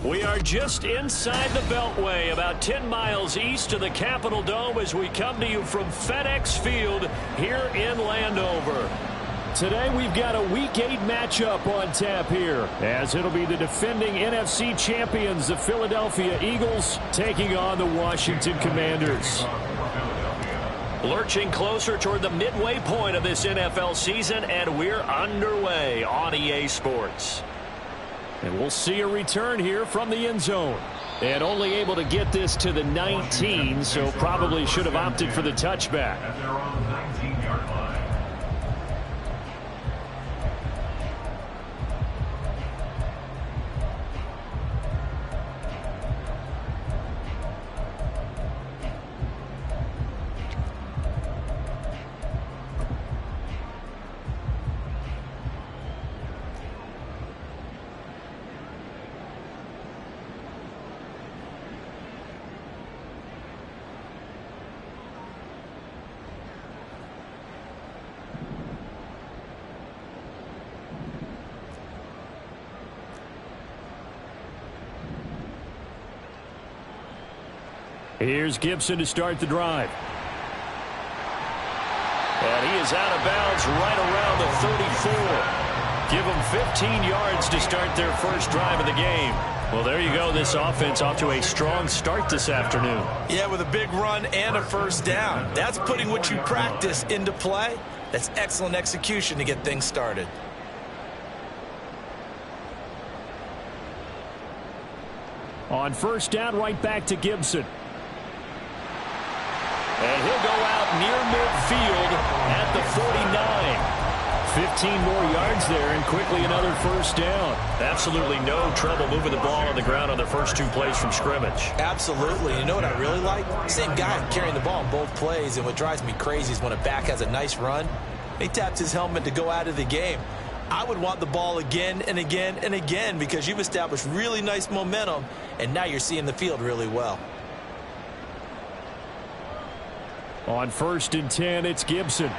We are just inside the Beltway, about 10 miles east of the Capitol Dome as we come to you from FedEx Field here in Landover. Today we've got a Week 8 matchup on tap here, as it'll be the defending NFC champions, the Philadelphia Eagles, taking on the Washington Commanders. Lurching closer toward the midway point of this NFL season, and we're underway on EA Sports. And we'll see a return here from the end zone. And only able to get this to the 19, so probably should have opted for the touchback. Here's Gibson to start the drive. And he is out of bounds right around the 34. Give them 15 yards to start their first drive of the game. Well, there you go. This offense off to a strong start this afternoon. Yeah, with a big run and a first down. That's putting what you practice into play. That's excellent execution to get things started. On first down, right back to Gibson. And he'll go out near midfield at the 49. 15 more yards there, and quickly another first down. Absolutely no trouble moving the ball on the ground on their first two plays from scrimmage. Absolutely. You know what I really like? Same guy carrying the ball in both plays, and what drives me crazy is when a back has a nice run, he taps his helmet to go out of the game. I would want the ball again and again and again because you've established really nice momentum, and now you're seeing the field really well. On first and 10, it's Gibson.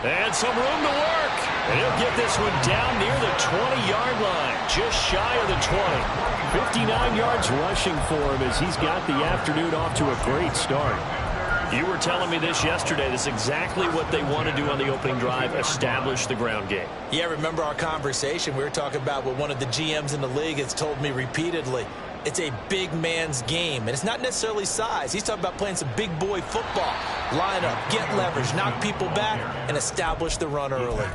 And some room to work. And he'll get this one down near the 20-yard line, just shy of the 20. 59 yards rushing for him as he's got the afternoon off to a great start. You were telling me this yesterday. This is exactly what they want to do on the opening drive, establish the ground game. Yeah, remember our conversation? We were talking about what one of the GMs in the league has told me repeatedly. It's a big man's game, and it's not necessarily size. He's talking about playing some big boy football. Line up, get leverage, knock people back, and establish the run early.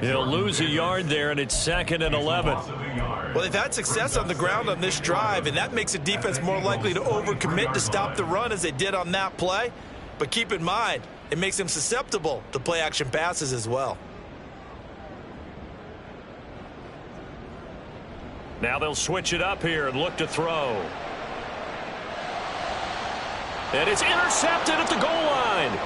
He'll lose a yard there, and it's 2nd and 11. Well, they've had success on the ground on this drive, and that makes a defense more likely to overcommit to stop the run as they did on that play. But keep in mind, it makes them susceptible to play-action passes as well. Now they'll switch it up here and look to throw. And it's intercepted at the goal line.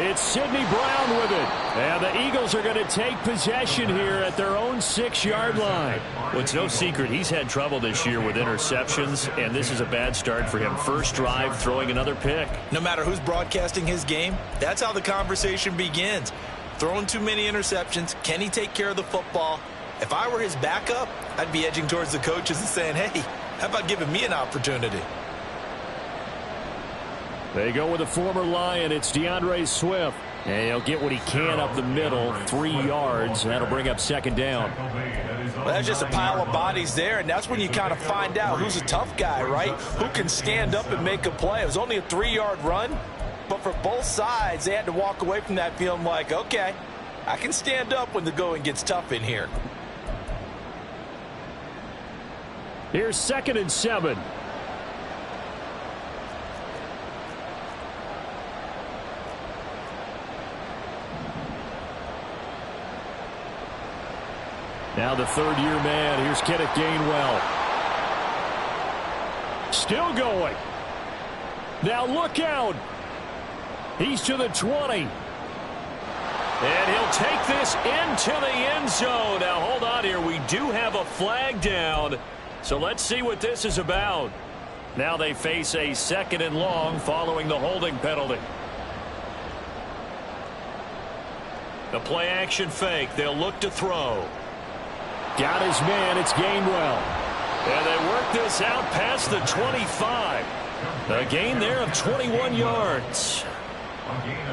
It's Sidney Brown with it. And the Eagles are going to take possession here at their own 6-yard line. Well, it's no secret he's had trouble this year with interceptions, and this is a bad start for him. First drive, throwing another pick. No matter who's broadcasting his game, that's how the conversation begins. Throwing too many interceptions, can he take care of the football? If I were his backup, I'd be edging towards the coaches and saying, hey, how about giving me an opportunity? They go with a former Lion. It's DeAndre Swift. And he'll get what he can up the middle, 3 yards. That'll bring up 2nd down. Well, that's just a pile of bodies there, and that's when you kind of find out who's a tough guy, right? Who can stand up and make a play. It was only a 3-yard run, but for both sides, they had to walk away from that feeling like, okay, I can stand up when the going gets tough in here. Here's 2nd and 7. Now the third-year man. Here's Kenneth Gainwell. Still going. Now look out. He's to the 20. And he'll take this into the end zone. Now hold on here. We do have a flag down. So let's see what this is about. Now they face a 2nd and long following the holding penalty. The play action fake. They'll look to throw. Got his man. It's Gainwell. And they work this out past the 25. A gain there of 21 yards.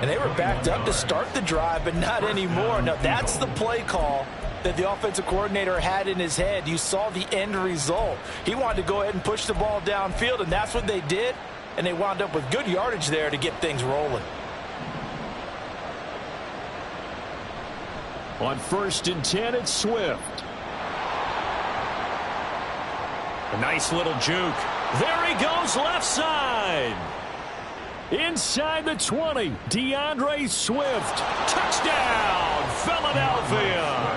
And they were backed up to start the drive, but not anymore. Now, that's the play call that the offensive coordinator had in his head. You saw the end result. He wanted to go ahead and push the ball downfield, and that's what they did. And they wound up with good yardage there to get things rolling. On 1st and 10, it's Swift. A nice little juke. There he goes, left side. Inside the 20, DeAndre Swift. Touchdown, Philadelphia.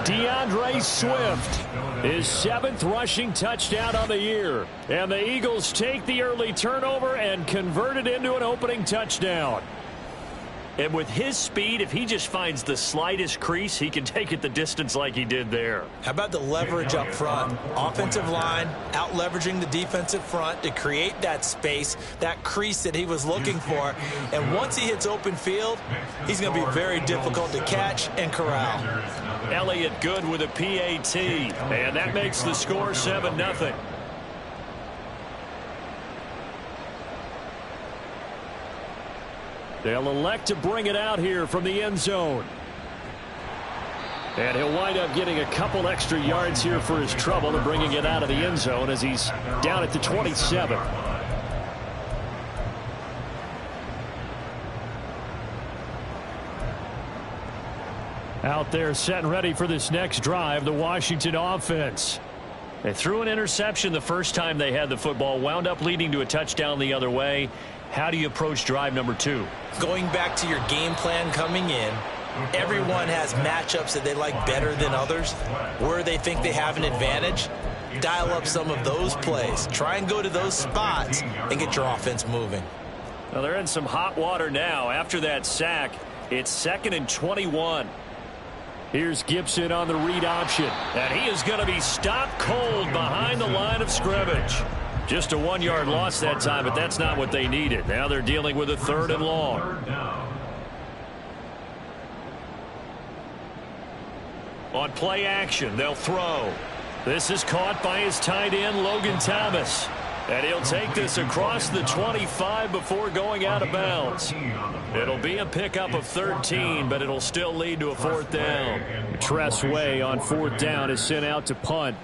DeAndre Swift, his 7th rushing touchdown on the year. And the Eagles take the early turnover and convert it into an opening touchdown. And with his speed, if he just finds the slightest crease, he can take it the distance like he did there. How about the leverage up front? Offensive line out leveraging the defensive front to create that space, that crease that he was looking for. And once he hits open field, he's going to be very difficult to catch and corral. Elliott Good with a PAT. And that makes the score 7-0. They'll elect to bring it out here from the end zone. And he'll wind up getting a couple extra yards here for his trouble and bringing it out of the end zone as he's down at the 27. Out there set and ready for this next drive, the Washington offense. They threw an interception the first time they had the football, wound up leading to a touchdown the other way. How do you approach drive number 2? Going back to your game plan coming in, everyone has matchups that they like better than others. Where they think they have an advantage, dial up some of those plays. Try and go to those spots and get your offense moving. Well, they're in some hot water now. After that sack, it's 2nd and 21. Here's Gibson on the read option. And he is going to be stopped cold behind the line of scrimmage. Just a 1-yard loss that time, but that's not what they needed. Now they're dealing with a 3rd and long. On play action, they'll throw. This is caught by his tight end, Logan Thomas. And he'll take this across the 25 before going out of bounds. It'll be a pickup of 13, but it'll still lead to a 4th down. Tress Way on 4th down is sent out to punt.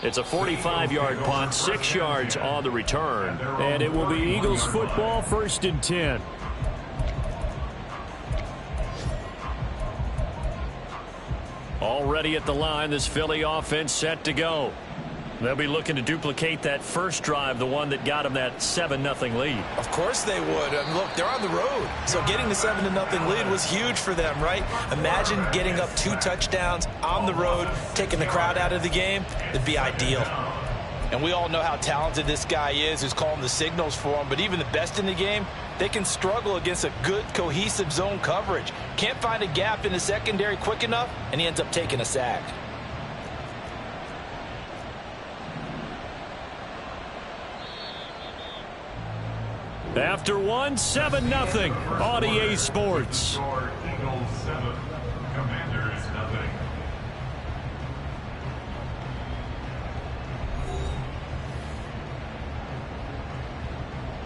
It's a 45-yard punt, 6 yards on the return. And it will be Eagles football, 1st and 10. Already at the line, this Philly offense set to go. They'll be looking to duplicate that first drive, the one that got them that 7-0 lead. Of course they would. Look, they're on the road. So getting the 7-0 lead was huge for them, right? Imagine getting up 2 touchdowns on the road, taking the crowd out of the game. It'd be ideal. And we all know how talented this guy is who's calling the signals for him. But even the best in the game, they can struggle against a good, cohesive zone coverage. Can't find a gap in the secondary quick enough, and he ends up taking a sack. After 1, 7-0 on EA Sports. Eagles 7, Commanders 0.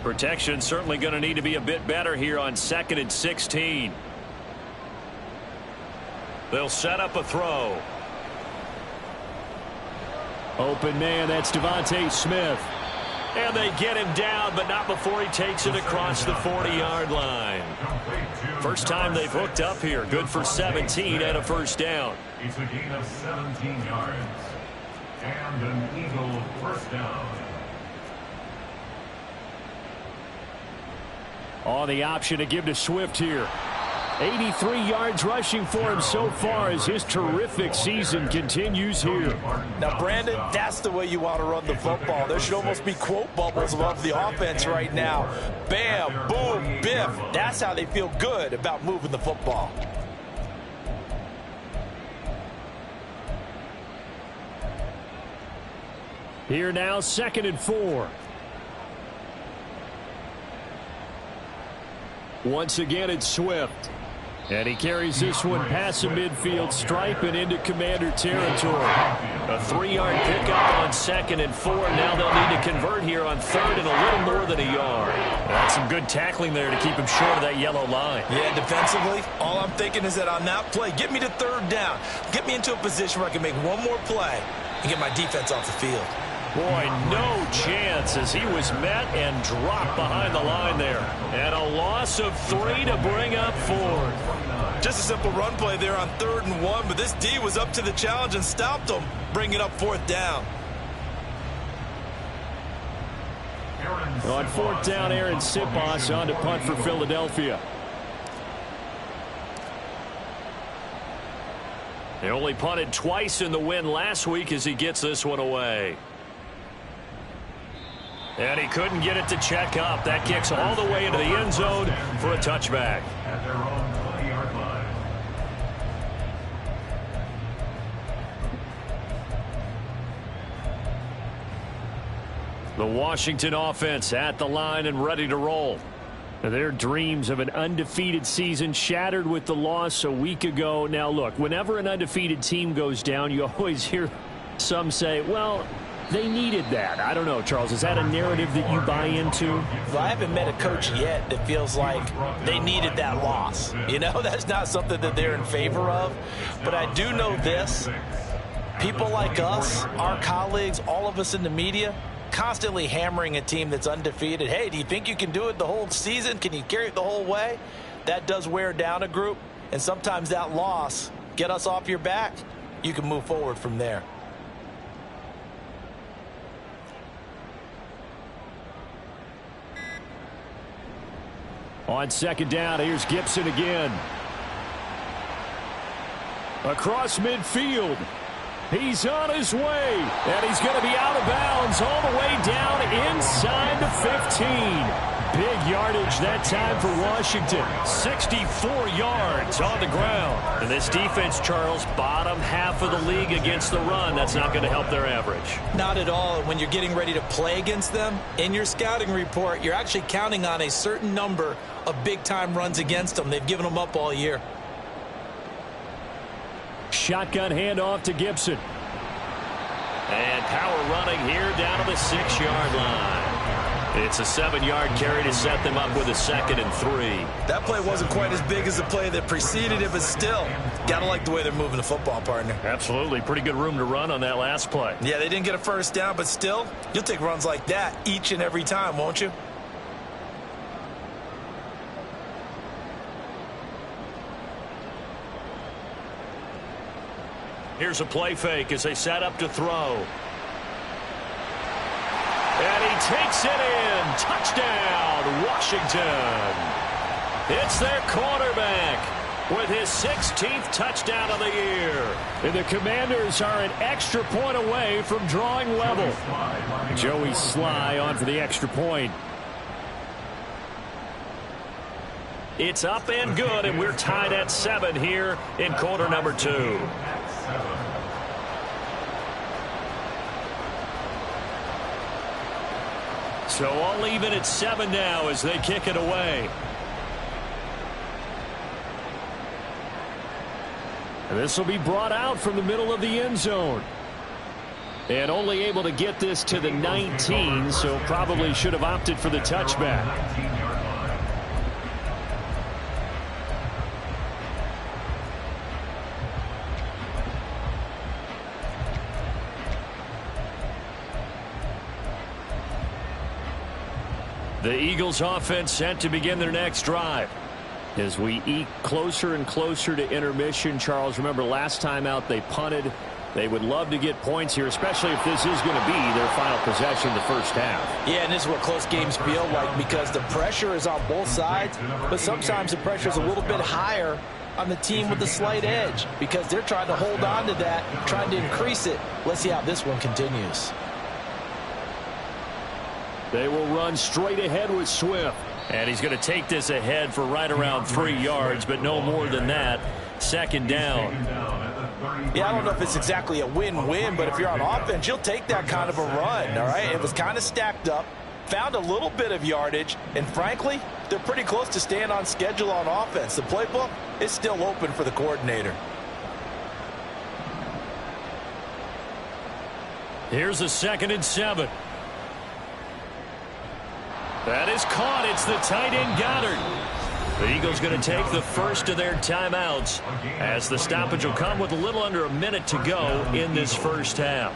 Protection certainly going to need to be a bit better here on 2nd and 16. They'll set up a throw. Open man, that's Devontae Smith. And they get him down, but not before he takes it across the 40-yard line. First time they've hooked up here. Good for 17 and a 1st down. It's a gain of 17 yards. And an Eagle 1st down. On the option to give to Swift here. 83 yards rushing for him so far as his terrific season continues here. Now, Brandon, that's the way you want to run the football. There should almost be quote bubbles above the offense right now. Bam, boom, biff. That's how they feel good about moving the football. Here now, 2nd and 4. Once again, it's Swift. And he carries this one past the midfield stripe and into Commander territory. A 3-yard pickup on 2nd and 4. Now they'll need to convert here on 3rd and a little more than a yard. That's some good tackling there to keep him short of that yellow line. Yeah, defensively, all I'm thinking is that on that play, get me to 3rd down. Get me into a position where I can make one more play and get my defense off the field. Boy, no chance as he was met and dropped behind the line there. And a loss of 3 to bring up 4th. Just a simple run play there on 3rd and 1, but this D was up to the challenge and stopped them, bringing up 4th down. On 4th down, Aaron Sipos on to punt for Philadelphia. They only punted twice in the win last week as he gets this one away. And he couldn't get it to check up. That kicks all the way into the end zone for a touchback. At their own 20-yard line. The Washington offense at the line and ready to roll. Their dreams of an undefeated season shattered with the loss a week ago. Now, look, whenever an undefeated team goes down, you always hear some say, well, they needed that. I don't know, Charles. Is that a narrative that you buy into? Well, I haven't met a coach yet that feels like they needed that loss. You know, that's not something that they're in favor of. But I do know this. People like us, our colleagues, all of us in the media, constantly hammering a team that's undefeated. Hey, do you think you can do it the whole season? Can you carry it the whole way? That does wear down a group. And sometimes that loss, get us off your back, you can move forward from there. On 2nd down, here's Gibson again. Across midfield. He's on his way. And he's going to be out of bounds all the way down inside the 15. Big yardage that time for Washington. 64 yards on the ground. And this defense, Charles, bottom half of the league against the run. That's not going to help their average. Not at all. When you're getting ready to play against them, in your scouting report, you're actually counting on a certain number of big-time runs against them. They've given them up all year. Shotgun handoff to Gibson. And power running here down to the 6-yard line. It's a 7-yard carry to set them up with a 2nd and 3. That play wasn't quite as big as the play that preceded it, but still, gotta like the way they're moving the football, partner. Absolutely. Pretty good room to run on that last play. Yeah, they didn't get a first down, but still, you'll take runs like that each and every time, won't you? Here's a play fake as they set up to throw. And he takes it in. Touchdown, Washington. It's their quarterback with his 16th touchdown of the year. And the Commanders are an extra point away from drawing level. Joey Sly on for the extra point. It's up and good, and we're tied at 7 here in quarter number 2. So all even at 7 now as they kick it away. And this will be brought out from the middle of the end zone. And only able to get this to the 19, so probably should have opted for the touchback. The Eagles offense set to begin their next drive. As we eke closer and closer to intermission, Charles, remember last time out they punted. They would love to get points here, especially if this is going to be their final possession the first half. Yeah, and this is what close games feel like because the pressure is on both sides, but sometimes the pressure is a little bit higher on the team with the slight edge because they're trying to hold on to that, trying to increase it. Let's see how this one continues. They will run straight ahead with Swift. And he's going to take this ahead for right around 3 yards, but no more than that. 2nd down. Yeah, I don't know if it's exactly a win-win, but if you're on offense, you'll take that kind of a run, all right? It was kind of stacked up, found a little bit of yardage, and frankly, they're pretty close to staying on schedule on offense. The playbook is still open for the coordinator. Here's a 2nd and 7. That is caught. It's the tight end Goddard. The Eagles going to take the first of their timeouts as the stoppage will come with a little under a minute to go in this first half.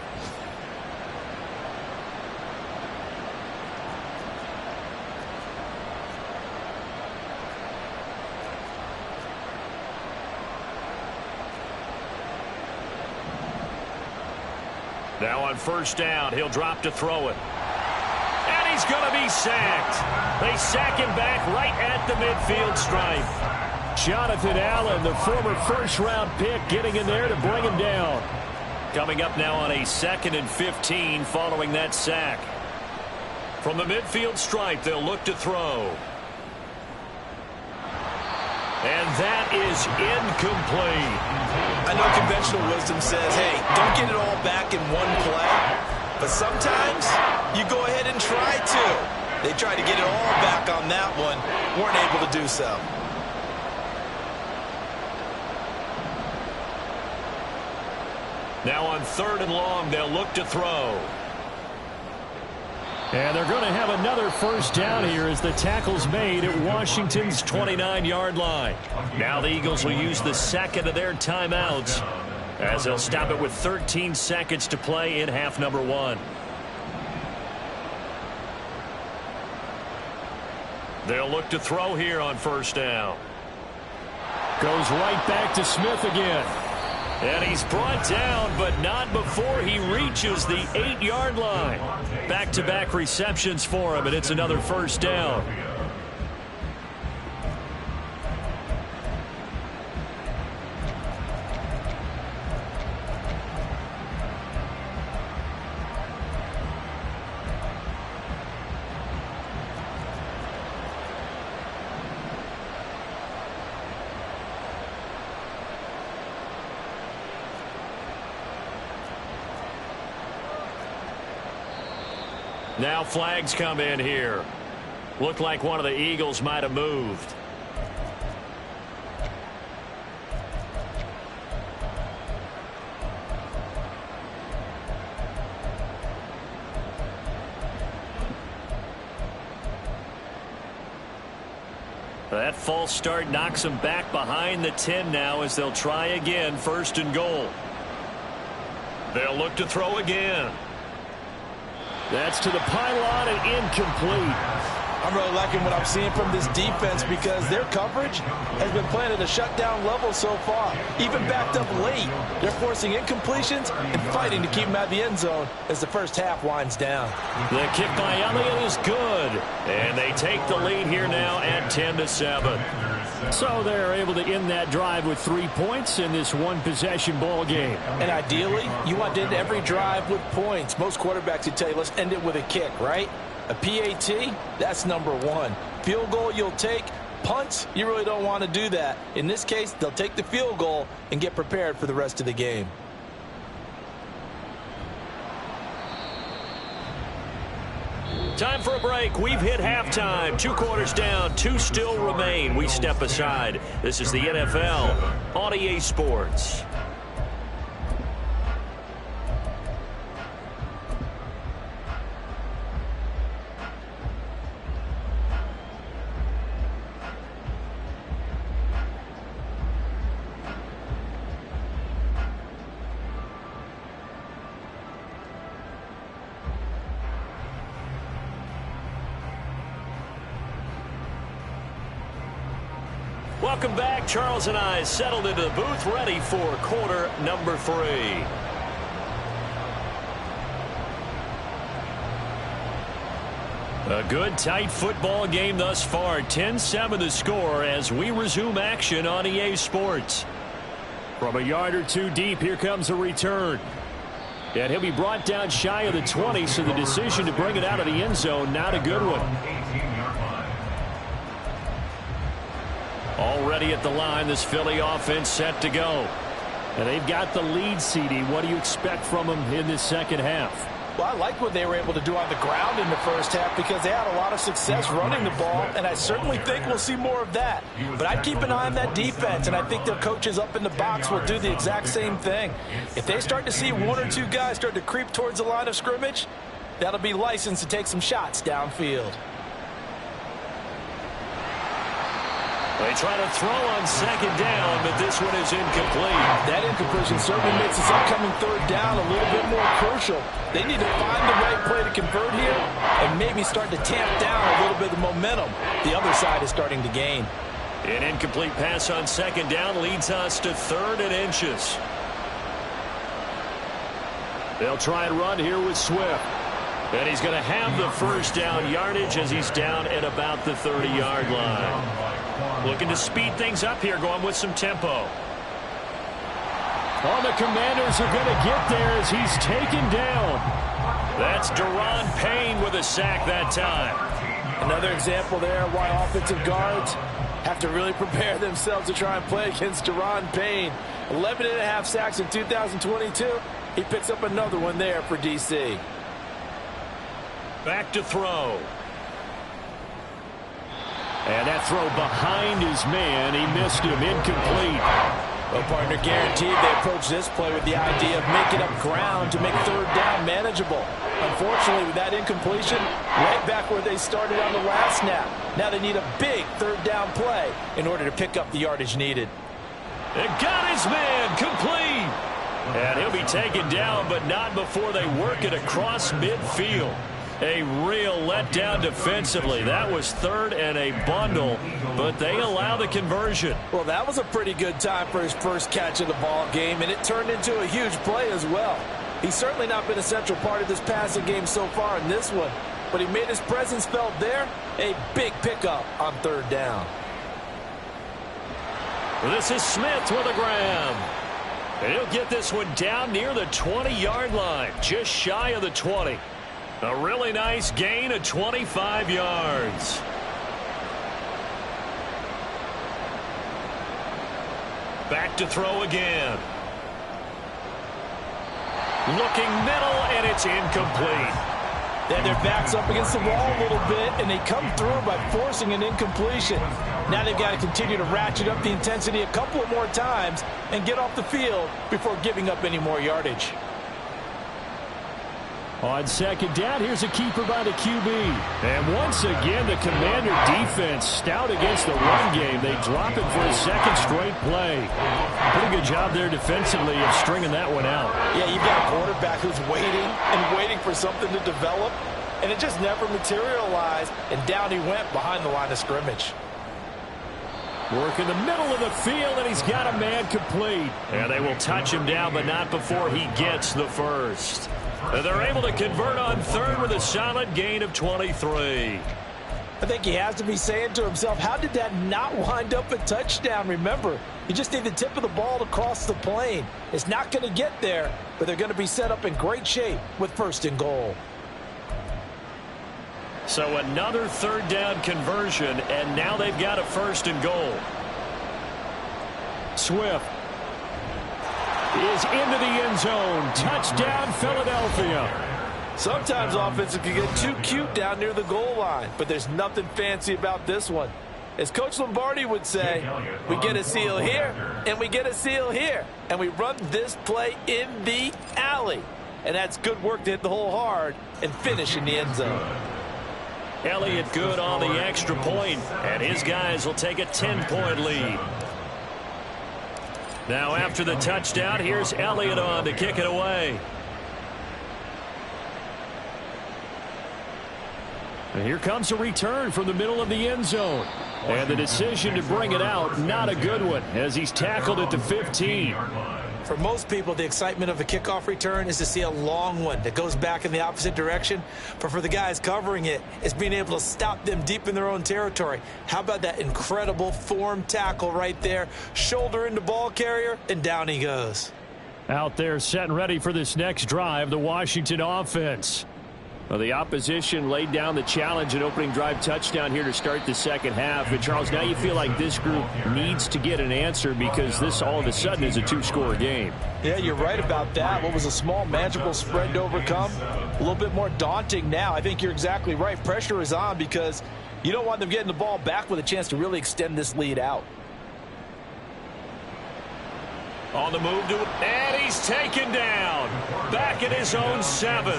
Now on 1st down, he'll drop to throw it. And he's going to be sacked. They sack him back right at the midfield stripe. Jonathan Allen, the former 1st-round pick, getting in there to bring him down. Coming up now on a 2nd and 15 following that sack. From the midfield stripe, they'll look to throw. And that is incomplete. I know conventional wisdom says, hey, don't get it all back in one play. But sometimes you go ahead and try to. They tried to get it all back on that one. Weren't able to do so. Now on 3rd and long, they'll look to throw. And they're going to have another 1st down here as the tackle's made at Washington's 29-yard line. Now the Eagles will use the 2nd of their timeouts as they'll stop it with 13 seconds to play in half number 1. They'll look to throw here on 1st down. Goes right back to Smith again. And he's brought down, but not before he reaches the 8-yard line. Back-to-back receptions for him, and it's another 1st down. Now flags come in here. Looked like one of the Eagles might have moved. That false start knocks them back behind the 10 now as they'll try again, 1st and goal. They'll look to throw again. That's to the pylon and incomplete. I'm really liking what I'm seeing from this defense because their coverage has been playing at a shutdown level so far. Even backed up late, they're forcing incompletions and fighting to keep them out of the end zone as the first half winds down. The kick by Elliott is good, and they take the lead here now at 10-7. So they're able to end that drive with 3 points in this one-possession ball game. And ideally, you want to end every drive with points. Most quarterbacks would tell you, let's end it with a kick, right? A PAT, that's number 1. Field goal you'll take. Punts, you really don't want to do that. In this case, they'll take the field goal and get prepared for the rest of the game. Time for a break. We've hit halftime. 2 quarters down, 2 still remain. We step aside. This is the NFL on EA Sports. Welcome back. Charles and I settled into the booth, ready for quarter number 3. A good, tight football game thus far. 10-7 the score as we resume action on EA Sports. From a yard or 2 deep, here comes a return. And he'll be brought down shy of the 20, so the decision to bring it out of the end zone, not a good one. Already at the line, this Philly offense set to go. And they've got the lead, CD. What do you expect from them in this second half? Well, I like what they were able to do on the ground in the first half because they had a lot of success running the ball, and I certainly think we'll see more of that. But I'd keep an eye on that defense, and I think their coaches up in the box will do the exact same thing. If they start to see one or two guys start to creep towards the line of scrimmage, that'll be licensed to take some shots downfield. They try to throw on second down, but this one is incomplete. That incompletion certainly makes this upcoming third down a little bit more crucial. They need to find the right play to convert here and maybe start to tamp down a little bit of momentum the other side is starting to gain. An incomplete pass on second down leads us to 3rd and inches. They'll try and run here with Swift. And he's going to have the first down yardage as he's down at about the 30-yard line. Looking to speed things up here, going with some tempo. Oh, the Commanders are going to get there as he's taken down. That's Daron Payne with a sack that time. Another example there of why offensive guards have to really prepare themselves to try and play against Daron Payne. 11.5 sacks in 2022. He picks up another one there for D.C. Back to throw. And that throw behind his man. He missed him. Incomplete. Well, partner, guaranteed they approach this play with the idea of making up ground to make third down manageable. Unfortunately, with that incompletion, right back where they started on the last snap. Now they need a big third down play in order to pick up the yardage needed. It got his man. Complete. And he'll be taken down, but not before they work it across midfield. A real letdown defensively. That was 3rd and a bundle, but they allow the conversion. Well, that was a pretty good time for his first catch of the ball game, and it turned into a huge play as well. He's certainly not been a central part of this passing game so far in this one, but he made his presence felt there. A big pickup on 3rd down. This is Smith with a grab. And he'll get this one down near the 20-yard line, just shy of the 20. A really nice gain of 25 yards. Back to throw again. Looking middle, and it's incomplete. Then their back's up against the wall a little bit, and they come through by forcing an incompletion. Now they've got to continue to ratchet up the intensity a couple of more times and get off the field before giving up any more yardage. On second down, here's a keeper by the QB. And once again, the Commander defense stout against the run game. They drop it for a second straight play. Pretty good job there defensively of stringing that one out. Yeah, you've got a quarterback who's waiting and waiting for something to develop, and it just never materialized, and down he went behind the line of scrimmage. Work in the middle of the field, and he's got a man complete. And they will touch him down, but not before he gets the first. They're able to convert on 3rd with a solid gain of 23. I think he has to be saying to himself, how did that not wind up a touchdown? Remember, you just need the tip of the ball to cross the plane. It's not going to get there, but they're going to be set up in great shape with 1st and goal. So another 3rd down conversion, and now they've got a 1st and goal. Swift is into the end zone. Touchdown, Philadelphia. Sometimes offenses can get too cute down near the goal line, but there's nothing fancy about this one. As Coach Lombardi would say, we get a seal here, and we get a seal here, and we run this play in the alley. And that's good work to hit the hole hard and finish in the end zone. Elliott good on the extra point, and his guys will take a 10-point lead. Now after the touchdown, here's Elliott on to kick it away. And here comes a return from the middle of the end zone. And the decision to bring it out, not a good one, as he's tackled at the 15. For most people, the excitement of a kickoff return is to see a long one that goes back in the opposite direction. But for the guys covering it, it's being able to stop them deep in their own territory. How about that incredible form tackle right there? Shoulder into ball carrier, and down he goes. Out there set and ready for this next drive, the Washington offense. Well, the opposition laid down the challenge, an opening drive touchdown here to start the second half. And, Charles, now you feel like this group needs to get an answer because this all of a sudden is a two-score game. Yeah, you're right about that. What was a small, manageable spread to overcome? A little bit more daunting now. I think you're exactly right. Pressure is on because you don't want them getting the ball back with a chance to really extend this lead out. On the move and he's taken down. Back at his own 7.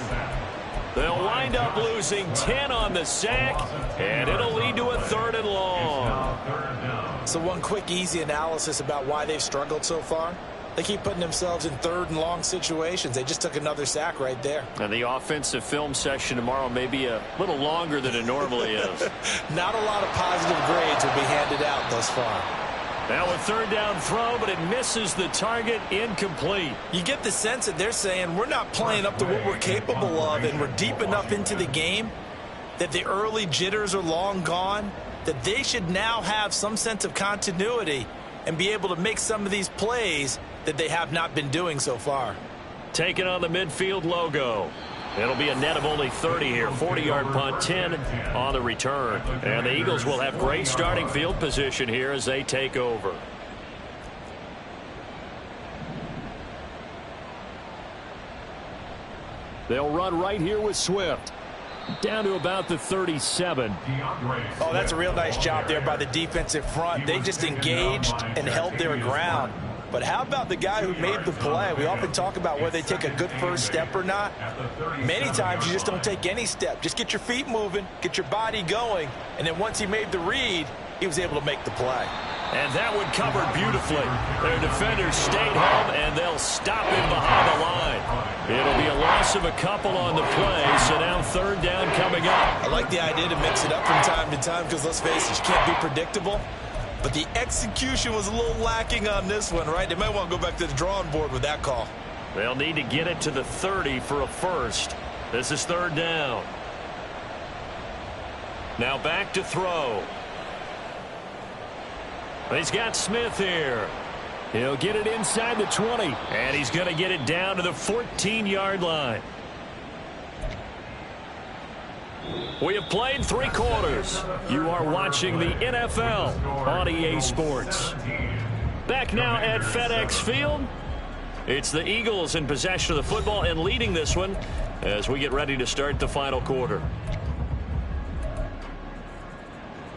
They'll wind up losing 10 on the sack, and it'll lead to a 3rd and long. So one quick, easy analysis about why they've struggled so far. They keep putting themselves in 3rd and long situations. They just took another sack right there. And the offensive film session tomorrow may be a little longer than it normally is. Not a lot of positive grades will be handed out thus far. Now a 3rd down throw, but it misses the target, incomplete. You get the sense that they're saying we're not playing up to what we're capable of, and we're deep enough into the game that the early jitters are long gone, that they should now have some sense of continuity and be able to make some of these plays that they have not been doing so far. Taking on the midfield logo. It'll be a net of only 30 here. 40-yard punt, 10 on the return. And the Eagles will have great starting field position here as they take over. They'll run right here with Swift. Down to about the 37. Oh, that's a real nice job there by the defensive front. They just engaged and held their ground. But how about the guy who made the play? We often talk about whether they take a good first step or not. Many times you just don't take any step. Just get your feet moving, get your body going, and then once he made the read, he was able to make the play. And that one covered beautifully. Their defenders stayed home, and they'll stop him behind the line. It'll be a loss of a couple on the play, so now 3rd down coming up. I like the idea to mix it up from time to time because, let's face it, you can't be predictable. But the execution was a little lacking on this one, right? They might want to go back to the drawing board with that call. They'll need to get it to the 30 for a first. This is 3rd down. Now back to throw. He's got Smith here. He'll get it inside the 20. And he's going to get it down to the 14-yard line. We have played 3 quarters. You are watching the NFL on EA Sports. Back now at FedEx Field. It's the Eagles in possession of the football and leading this one as we get ready to start the final quarter.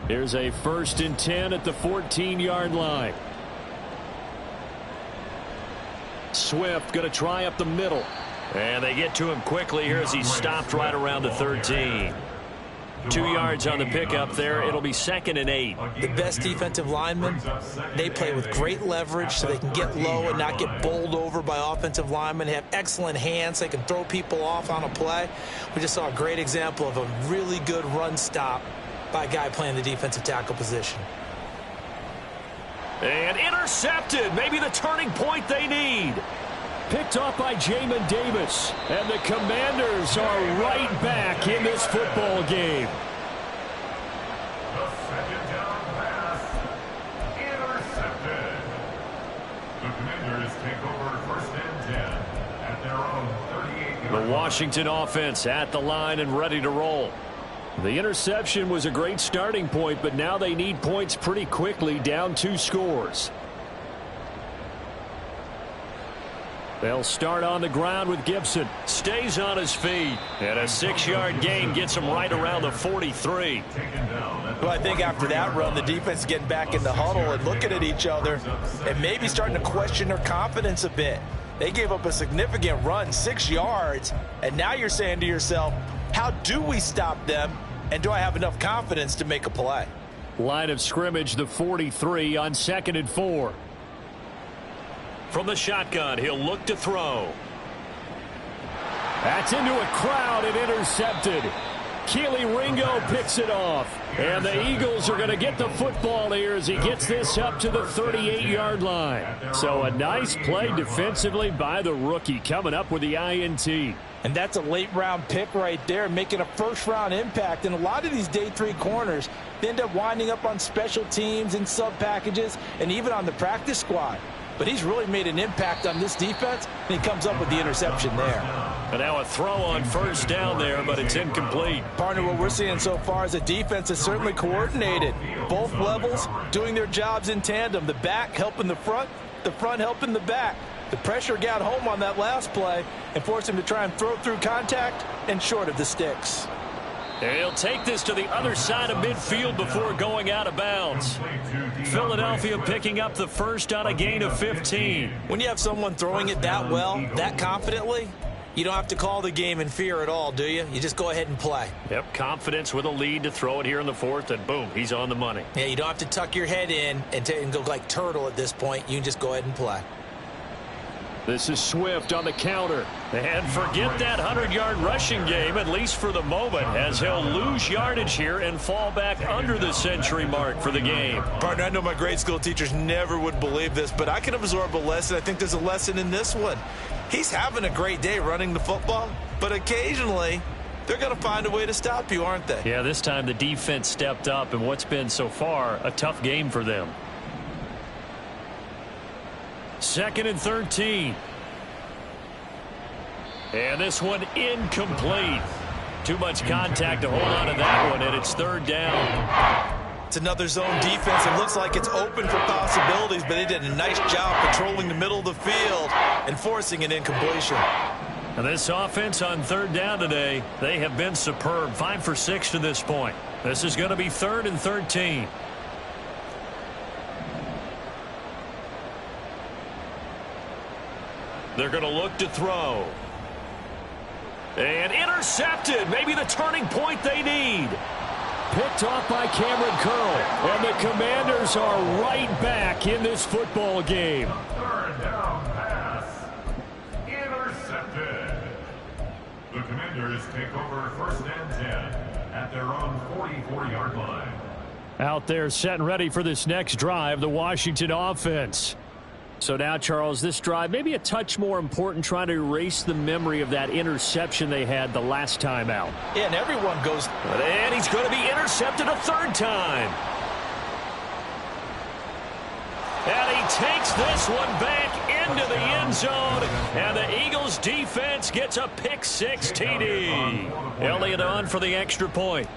Here's a 1st and 10 at the 14-yard line. Swift going to try up the middle. And they get to him quickly here as he's stopped right around the 13. 2 yards on the pickup there. It'll be 2nd and 8. The best defensive linemen, they play with great leverage so they can get low and not get bowled over by offensive linemen. They have excellent hands. They can throw people off on a play. We just saw a great example of a really good run stop by a guy playing the defensive tackle position. And intercepted. Maybe the turning point they need. Picked off by Jamin Davis. And the Commanders are right back in this football game. The 2nd down pass intercepted. The Commanders take over 1st and 10 at their own 38-yard. The Washington offense at the line and ready to roll. The interception was a great starting point, but now they need points pretty quickly, down 2 scores. They'll start on the ground with Gibson. Stays on his feet. And a 6-yard gain gets him right around the 43. Well, I think after that run, the defense is getting back in the huddle and looking at each other and maybe starting to question their confidence a bit. They gave up a significant run, 6 yards, and now you're saying to yourself, how do we stop them, and do I have enough confidence to make a play? Line of scrimmage, the 43 on 2nd and 4. From the shotgun, he'll look to throw. That's into a crowd and intercepted. Keely Ringo picks it off. And the Eagles are going to get the football here as he gets this up to the 38-yard line. So a nice play defensively by the rookie coming up with the INT. And that's a late-round pick right there, making a first-round impact. And a lot of these day 3 corners, they end up winding up on special teams and sub-packages and even on the practice squad. but he's really made an impact on this defense, and he comes up with the interception there. And now a throw on first down there, but it's incomplete. Partner, what we're seeing so far is a defense that's certainly coordinated. Both levels doing their jobs in tandem. The back helping the front helping the back. The pressure got home on that last play and forced him to try and throw through contact and short of the sticks. He'll take this to the other side of midfield before going out of bounds. Philadelphia picking up the first on a gain of 15. When you have someone throwing it that well, that confidently, you don't have to call the game in fear at all, do you? You just go ahead and play. Yep, confidence with a lead to throw it here in the fourth, and boom, he's on the money. Yeah, you don't have to tuck your head in and go like turtle at this point. You can just go ahead and play. This is Swift on the counter. And forget that 100-yard rushing game, at least for the moment, as he'll lose yardage here and fall back under the century mark for the game. Partner, I know my grade school teachers never would believe this, but I can absorb a lesson. I think there's a lesson in this one. He's having a great day running the football, but occasionally they're going to find a way to stop you, aren't they? Yeah, this time the defense stepped up in what's been so far a tough game for them. 2nd and 13. And this one incomplete. Too much contact to hold on to that one, and it's 3rd down. It's another zone defense. It looks like it's open for possibilities, but they did a nice job patrolling the middle of the field and forcing an incompletion. And this offense on 3rd down today, they have been superb. 5 for 6 to this point. This is going to be 3rd and 13. They're going to look to throw. And intercepted. Maybe the turning point they need. Picked off by Cameron Curl. And the Commanders are right back in this football game. 3rd down pass. Intercepted. The Commanders take over 1st and 10 at their own 44-yard line. Out there set and ready for this next drive, the Washington offense. So now, Charles, this drive maybe a touch more important, trying to erase the memory of that interception they had the last time out. Yeah, and everyone goes. And he's going to be intercepted a 3rd time. And he takes this one back into the end zone. And the Eagles defense gets a pick 6 TD. Elliott on for the extra point.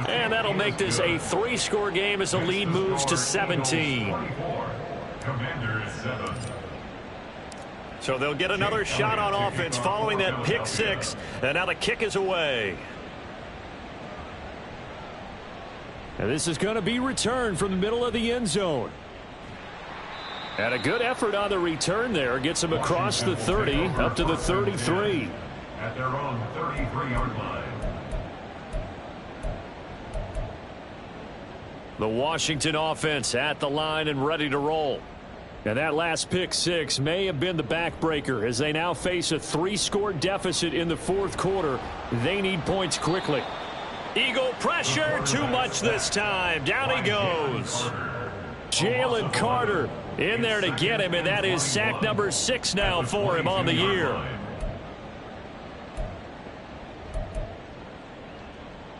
And that'll make this a 3-score game as the lead moves to 17. Commanders 7. So they'll get another shot on offense following that pick 6. And now the kick is away. And this is going to be returned from the middle of the end zone. And a good effort on the return there. Gets him across the 30 up to the 33. At their own 33-yard line. The Washington offense at the line and ready to roll. And that last pick 6 may have been the backbreaker as they now face a 3-score deficit in the 4th quarter. They need points quickly. Eagle pressure, too much this time. Down he goes. Jalen Carter in there to get him, and that is sack number 6 now for him on the year.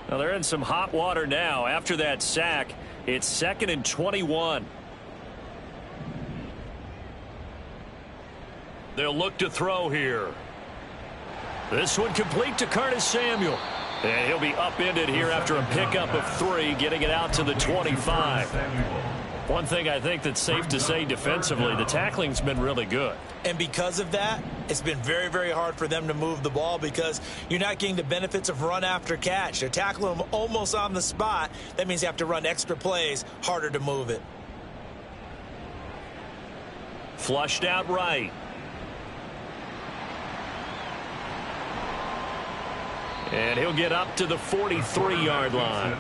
Now they're in some hot water now. After that sack, it's 2nd and 21. They'll look to throw here. This one complete to Curtis Samuel. And he'll be upended here after a pickup of 3, getting it out to the 25. One thing I think that's safe to say defensively, the tackling's been really good. And because of that, it's been very, very hard for them to move the ball because you're not getting the benefits of run after catch. They're tackling them almost on the spot. That means you have to run extra plays, harder to move it. Flushed out right. And he'll get up to the 43-yard line.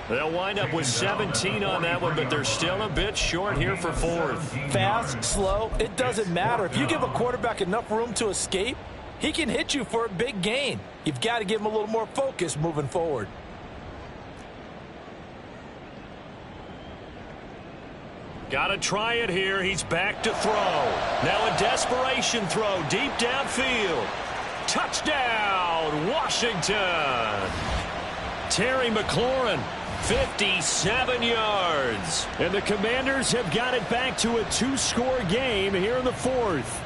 They'll wind up with 17 on that one, but they're still a bit short here for 4th. Fast, slow, it doesn't matter. If you give a quarterback enough room to escape, he can hit you for a big gain. You've got to give him a little more focus moving forward. Got to try it here. He's back to throw. Now a desperation throw deep downfield. Touchdown, Washington. Terry McLaurin, 57 yards. And the Commanders have got it back to a 2-score game here in the fourth.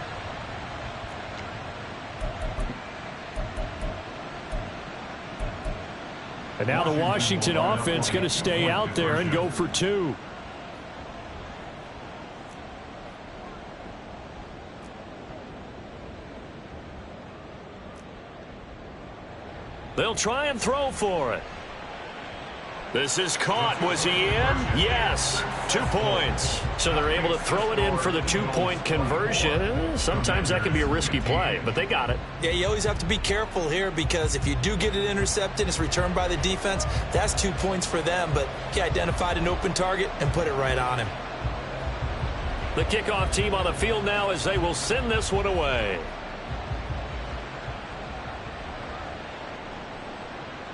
And now the Washington offense going to stay out there and go for 2. They'll try and throw for it. This is caught. Was he in? Yes. 2 points. So they're able to throw it in for the 2-point conversion. Sometimes that can be a risky play, but they got it. Yeah, you always have to be careful here because if you do get it intercepted, it's returned by the defense. That's 2 points for them, but he identified an open target and put it right on him. The kickoff team on the field now as they will send this one away.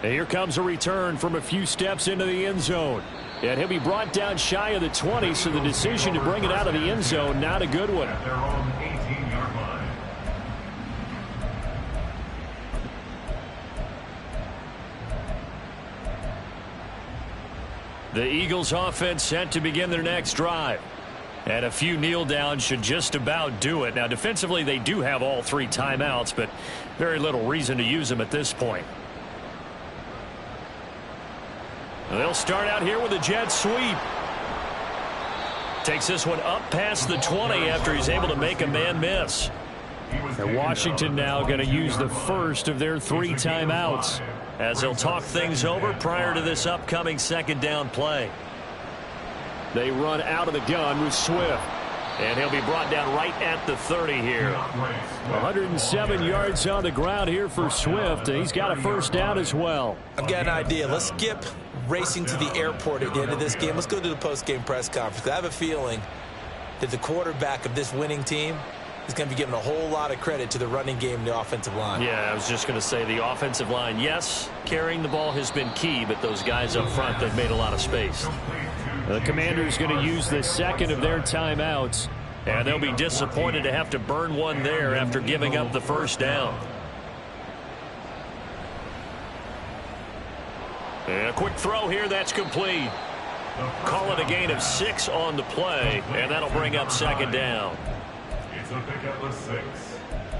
And here comes a return from a few steps into the end zone. And he'll be brought down shy of the 20, so the decision to bring it out of the end zone, not a good one. At their own 18-yard line. The Eagles offense set to begin their next drive. And a few kneel downs should just about do it. Now, defensively, they do have all 3 timeouts, but very little reason to use them at this point. They'll start out here with a jet sweep. Takes this one up past the 20 after he's able to make a man miss. And Washington now going to use the first of their 3 timeouts as they'll talk things over prior to this upcoming second down play. They run out of the gun with Swift. And he'll be brought down right at the 30 here. 107 yards on the ground here for Swift, and he's got a first down as well. I've got an idea. Let's skip racing to the airport at the end of this game. Let's go to the post-game press conference. I have a feeling that the quarterback of this winning team is going to be giving a whole lot of credit to the running game and the offensive line. Yeah, I was just going to say the offensive line, yes, carrying the ball has been key, but those guys up front, they've made a lot of space. The Commanders going to use the second of their timeouts, and they'll be disappointed to have to burn one there after giving up the first down. And a quick throw here, that's complete. Call it a gain of 6 on the play, and that'll bring up second down. It's a pickup of 6.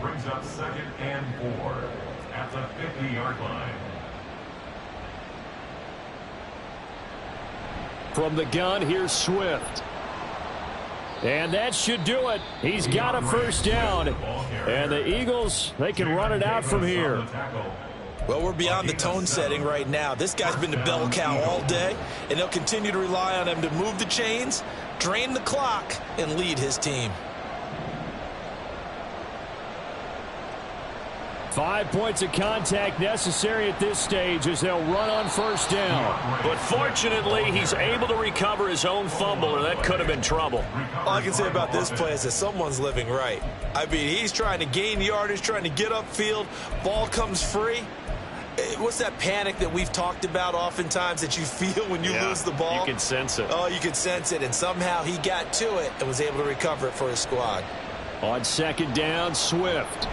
Brings up 2nd and 4 at the 50-yard line. From the gun, here's Swift. And that should do it. He's got a first down. And the Eagles, they can run it out from here. Well, we're beyond the tone setting right now. This guy's been to bell cow all day, and they'll continue to rely on him to move the chains, drain the clock, and lead his team. 5 points of contact necessary at this stage as they'll run on first down. But fortunately, he's able to recover his own fumble, or that could have been trouble. All I can say about this play is that someone's living right. I mean, he's trying to gain yardage, trying to get upfield. Ball comes free. What's that panic that we've talked about oftentimes that you feel when you lose the ball? You can sense it. Oh, you can sense it, and somehow he got to it and was able to recover it for his squad. On second down, Swift.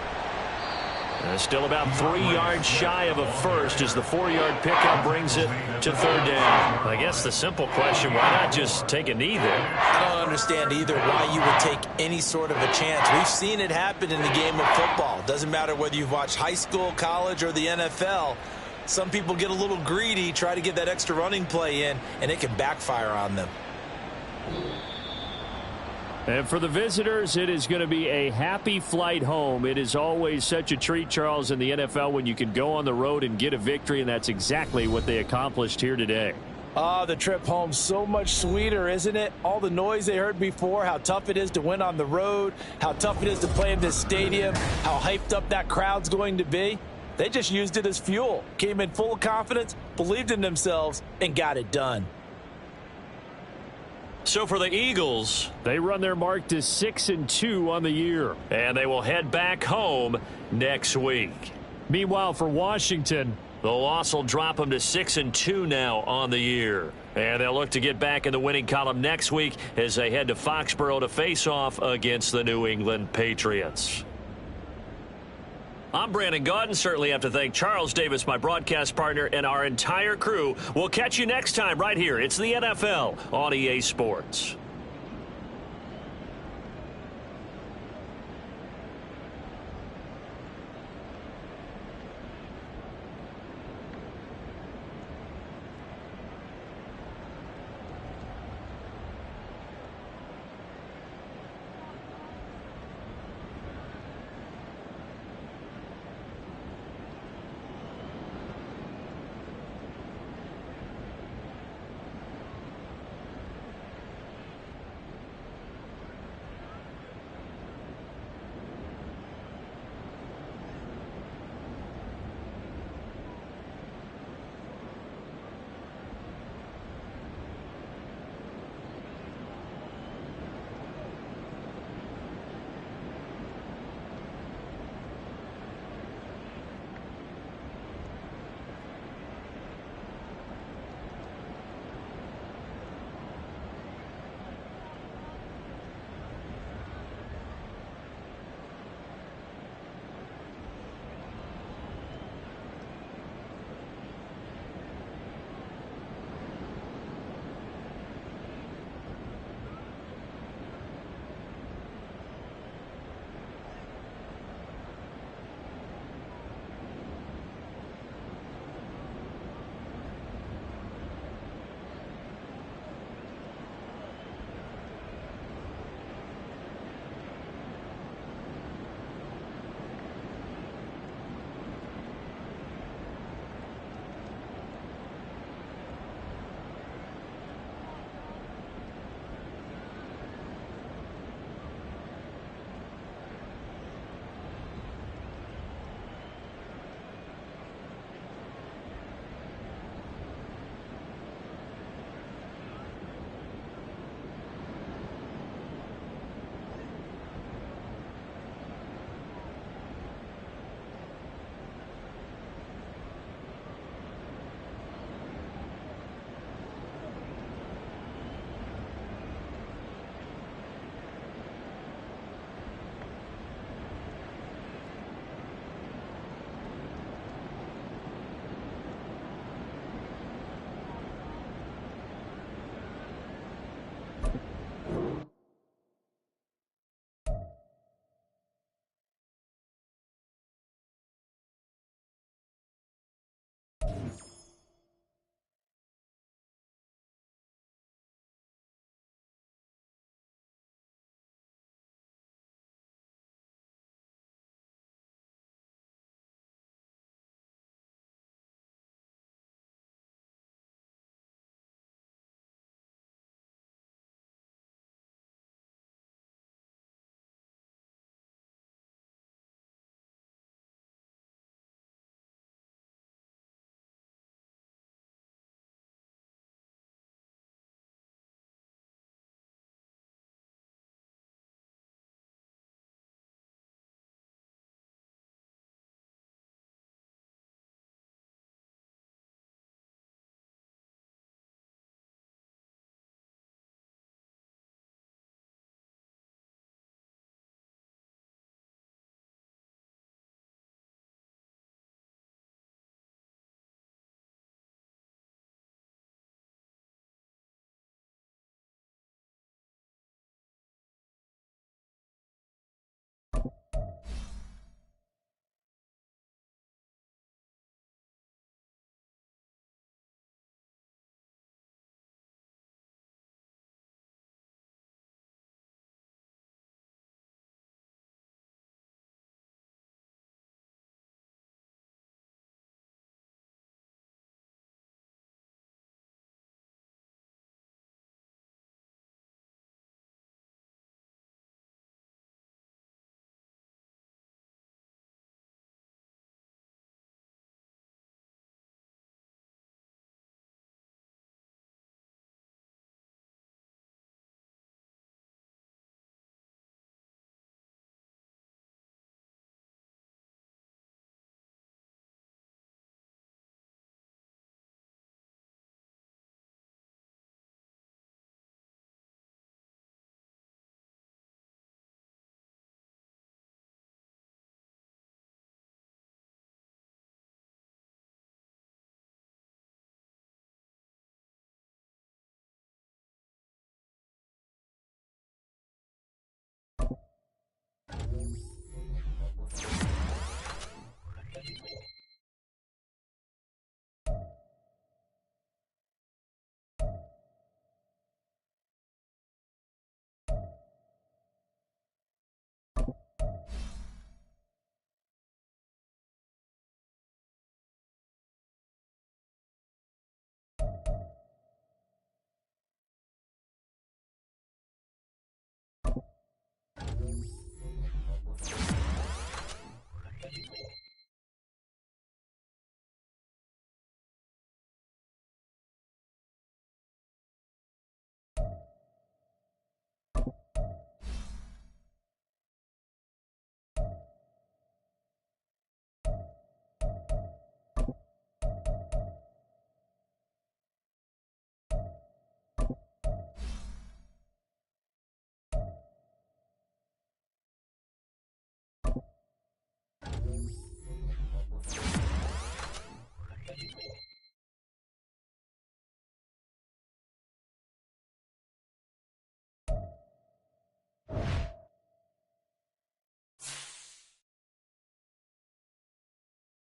Still about 3 yards shy of a first as the 4-yard pickup brings it to third down. I guess the simple question, why not just take a knee there? I don't understand either why you would take any sort of a chance. We've seen it happen in the game of football. Doesn't matter whether you've watched high school, college, or the NFL. Some people get a little greedy, try to get that extra running play in, and it can backfire on them. And for the visitors, it is going to be a happy flight home. It is always such a treat, Charles, in the NFL when you can go on the road and get a victory, and that's exactly what they accomplished here today. The trip home so much sweeter, isn't it? All the noise they heard before, how tough it is to win on the road, how tough it is to play in this stadium, how hyped up that crowd's going to be. They just used it as fuel, came in full of confidence, believed in themselves, and got it done. So for the Eagles, they run their mark to 6-2 on the year. And they will head back home next week. Meanwhile, for Washington, the loss will drop them to 6-2 now on the year. And they'll look to get back in the winning column next week as they head to Foxborough to face off against the New England Patriots. I'm Brandon Gaudin. Certainly have to thank Charles Davis, my broadcast partner, and our entire crew. We'll catch you next time right here. It's the NFL on EA Sports.